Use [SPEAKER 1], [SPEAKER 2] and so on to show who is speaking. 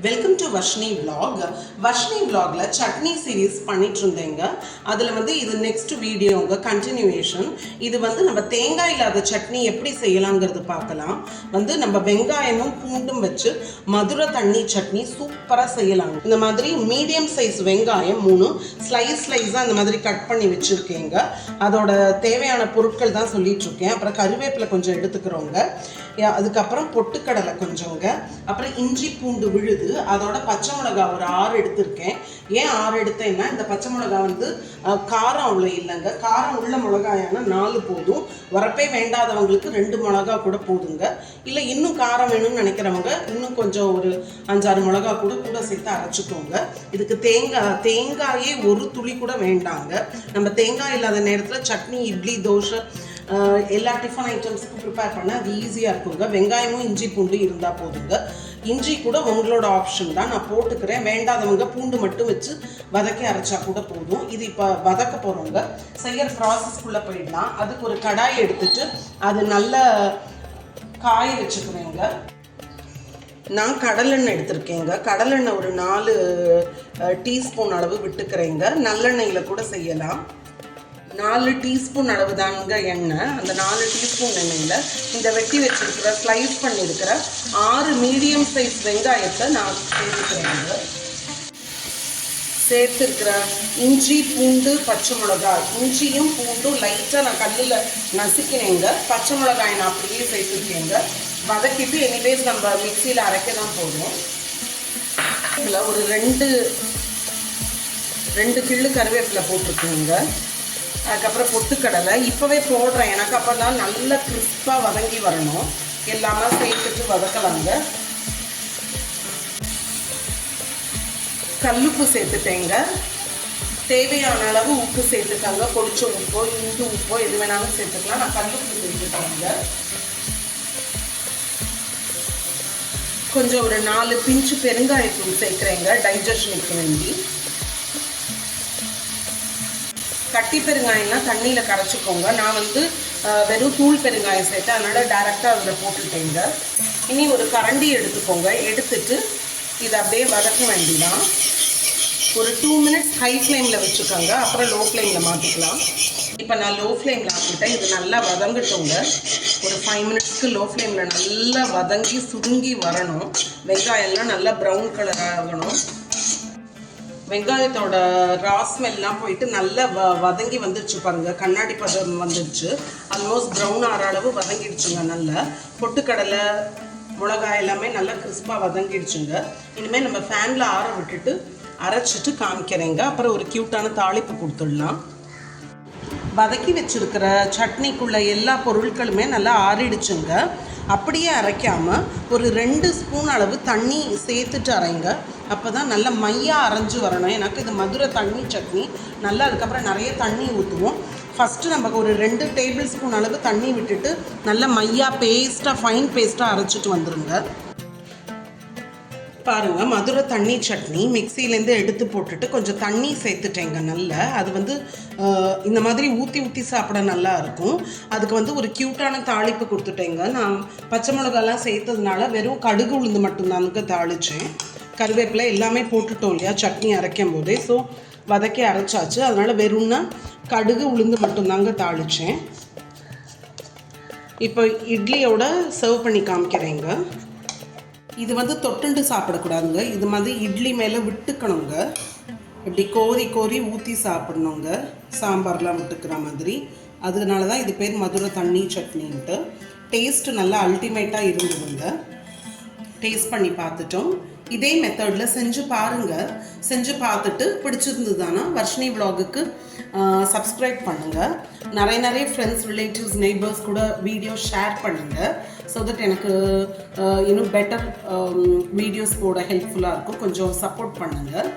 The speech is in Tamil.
[SPEAKER 1] Welcome to Varshini vlog. Varshini vlogல சட்னி சீரீஸ் பண்ணிட்டு இருந்தேங்க. அதில் இது நெக்ஸ்ட் வீடியோங்க கண்டினியூவேஷன். இது நம்ம தேங்காய் இல்லாத சட்னி எப்படி செய்யலாங்கிறது பார்க்கலாம். நம்ம வெங்காயமும் பூண்டும் வச்சு மதுரை தண்ணி சட்னி சூப்பராக செய்யலாங்க. இந்த மாதிரி மீடியம் சைஸ் வெங்காயம் 3 ஸ்லைஸாக இந்த மாதிரி கட் பண்ணி வச்சுருக்கேங்க. அதோட தேவையான பொருட்கள் தான் சொல்லிட்டு இருக்கேன். அப்புறம் கருவேப்பிலை கொஞ்சம் எடுத்துக்கிறோங்க. அதுக்கப்புறம் பொட்டுக்கடலை கொஞ்சங்க, அப்புறம் இஞ்சி பூண்டு விழுது, அதோட பச்சை மிளகாய் ஒரு 6 எடுத்திருக்கேன். ஏன் 6 எடுத்தேன்னா இந்த பச்சை மிளகாய் காரம் அவ்வளோ இல்லைங்க. காரம் உள்ள மிளகாயான 4 போதும். வரப்பே வேண்டாதவங்களுக்கு 2 மிளகா கூட போதுங்க. இல்லை இன்னும் காரம் வேணும்னு நினைக்கிறவங்க இன்னும் கொஞ்சம் ஒரு 5-6 மிளகா கூட சேர்த்து அரைச்சிக்கோங்க. இதுக்கு தேங்காயே ஒரு துளி கூட வேண்டாங்க. நம்ம தேங்காய் இல்லாத நேரத்தில் சட்னி, இட்லி, தோசை எல்லா டிஃபன் ஐட்டம்ஸுக்கும் ப்ரிப்பேர் பண்ண அது ஈஸியாக இருக்குங்க. வெங்காயமும் இஞ்சி பூண்டு இருந்தால் போதுங்க. இஞ்சி கூட உங்களோட ஆப்ஷன் தான், நான் போட்டுக்கிறேன். வேண்டாதவங்க பூண்டு மட்டும் வச்சு வதக்கி அரைச்சா கூட போதும். இது இப்போ வதக்க போகிறவங்க செய்கிற ப்ராசஸ்க்குள்ளே போயிடலாம். அதுக்கு ஒரு கடாய் எடுத்துட்டு அது நல்லா காய வச்சுக்கிறேங்க. நான் கடலெண்ணெய் எடுத்திருக்கேங்க. கடலெண்ணெய் ஒரு 4 டீஸ்பூன் அளவு விட்டுக்கிறேங்க. நல்லெண்ணெயில் கூட செய்யலாம். 4 டீஸ்பூன் அளவு தாங்க எண்ணெய். அந்த 4 டீஸ்பூன் எண்ணெயில் இந்த வெட்டி வச்சிருக்கிற ஸ்லைஸ் பண்ணியிருக்கிற 6 மீடியம் சைஸ் வெங்காயத்தை நான் சேர்த்துக்கிறேங்க. சேர்த்துருக்கிற இஞ்சி பூண்டு பச்சை மிளகாய், இஞ்சியும் பூண்டும் லைட்டாக நான் கல்லில் நசுக்கினேங்க. பச்சை மிளகாய் நான் அப்படியே சேர்த்துருக்கேங்க. வதக்கிட்டு எனிவேஸ் நம்ம மிக்சியில் அரைக்க தான் போதும். இதில் ஒரு 2 கிள்ளு கருவேப்பிலை போட்டிருக்கேங்க. அதுக்கப்புறம் பொட்டுக்கடலை இப்போவே போடுறேன், எனக்கு அப்போ தான் நல்லா கிறிஸ்பாக வதங்கி வரணும். எல்லாமே சேர்த்துட்டு வதக்கலாங்க. கல்லுப்பு சேர்த்துட்டேங்க. தேவையான அளவு உப்பு சேர்த்துக்காங்க. பொடிச்ச உப்போ இந்து உப்போ எது வேணாலும் சேர்த்துக்கலாம். நான் கல்லுப்பு சேர்த்துட்டாங்க. கொஞ்சம் ஒரு 4 பிஞ்சு பெருங்காயத்தூள் சேர்க்குறேங்க, டைஜஷனுக்கு வேண்டி. கட்டி பெருங்காயம்லாம் தண்ணியில் கரைச்சிக்கோங்க. நான் வெறும் தூள் பெருங்காயம் சேர்த்தேன், அதனால் டைரெக்டாக அதில் போட்டுட்டேங்க. இனி ஒரு கரண்டி எடுத்துக்கோங்க. எடுத்துட்டு இதை அப்படியே வதக்க வேண்டிதான். ஒரு 2 மினிட்ஸ் ஹை ஃப்ளேமில் வச்சுக்கோங்க, அப்புறம் லோ ஃப்ளேமில் மாற்றிக்கலாம். இப்போ நான் லோ ஃப்ளேமில் ஆக்கிட்டேன். இது நல்லா வதங்கட்டோங்க. ஒரு 5 மினிட்ஸ்க்கு லோ ஃப்ளேமில் நல்லா வதங்கி சுருங்கி வரணும். வெங்காயம்லாம் நல்லா ப்ரௌன் கலர் ஆகணும். வெங்காயத்தோட ரா ஸ்மெல்லாம் போயிட்டு நல்லா வதங்கி வந்துடுச்சு பாருங்க. கண்ணாடி பதம் வந்துடுச்சு. ஆல்மோஸ்ட் ப்ரௌன் ஆகிற அளவு வதங்கிடுச்சுங்க. நல்லா பொட்டுக்கடலை, மிளகாய் எல்லாமே நல்லா கிறிஸ்பாக வதங்கிடுச்சுங்க. இனிமேல் நம்ம ஃபேனில் ஆற விட்டுட்டு அரைச்சிட்டு காமிக்கிறேங்க. அப்புறம் ஒரு க்யூட்டான தாளிப்பு கொடுத்துடலாம். வதக்கி வச்சுருக்கிற சட்னிக்குள்ள எல்லா பொருட்களுமே நல்லா ஆறிடுச்சுங்க. அப்படியே அரைக்காமல் ஒரு 2 ஸ்பூன் அளவு தண்ணி சேர்த்துட்டு அரைங்க. அப்போ தான் நல்லா மையாக அரைஞ்சி வரணும். எனக்கு இது மதுரை தண்ணி சட்னி. நல்லா அதுக்கப்புறம் நிறைய தண்ணி ஊற்றுவோம். ஃபஸ்ட்டு நமக்கு ஒரு 2 டேபிள் ஸ்பூன் அளவு தண்ணி விட்டுட்டு நல்லா மையாக பேஸ்ட்டாக ஃபைன் பேஸ்ட்டாக அரைச்சிட்டு வந்துடுங்க. பாருங்கள், மதுரை தண்ணி சட்னி மிக்சியிலேருந்து எடுத்து போட்டுட்டு கொஞ்சம் தண்ணி சேர்த்துட்டேங்க. நல்லா அது இந்த மாதிரி ஊற்றி சாப்பிட நல்லா இருக்கும். அதுக்கு ஒரு க்யூட்டான தாளிப்பு கொடுத்துட்டேங்க. நான் பச்சை மிளகாலாம் சேர்த்ததுனால வெறும் கடுகு உளுந்து மட்டும்தானுங்க தாளித்தேன். கருவேப்பிலை எல்லாமே போட்டுட்டோம் இல்லையா சட்னி அரைக்கும் போதே. ஸோ வதக்கி அரைச்சாச்சு. அதனால் வெறும்னா கடுகு உளுந்து மட்டும்தாங்க தாளித்தேன். இப்போ இட்லியோட சர்வ் பண்ணி காமிக்கிறேங்க. இது தொட்டுண்டு சாப்பிடக்கூடாதுங்க. இது மாதிரி இட்லி மேலே விட்டுக்கணுங்க. இப்படி கோரி ஊற்றி சாப்பிடணுங்க, சாம்பார்லாம் விட்டுக்கிற மாதிரி. அதனால தான் இது பேர் மதுரை தண்ணி சட்னின்ட்டு. டேஸ்ட்டு நல்லா அல்டிமேட்டாக இருந்ததுங்க. டேஸ்ட் பண்ணி பார்த்துட்டோம். இதே மெத்தடில் செஞ்சு பாருங்கள். செஞ்சு பார்த்துட்டு பிடிச்சிருந்ததுதானா வர்ஷினி vlogக்கு சப்ஸ்கிரைப் பண்ணுங்கள். நிறைய ஃப்ரெண்ட்ஸ், ரிலேட்டிவ்ஸ், நெய்பர்ஸ் கூட வீடியோ ஷேர் பண்ணுங்கள். ஸோ தட் எனக்கு இன்னும் பெட்டர் வீடியோஸ் போட ஹெல்ப்ஃபுல்லாக இருக்கும். கொஞ்சம் சப்போர்ட் பண்ணுங்கள்.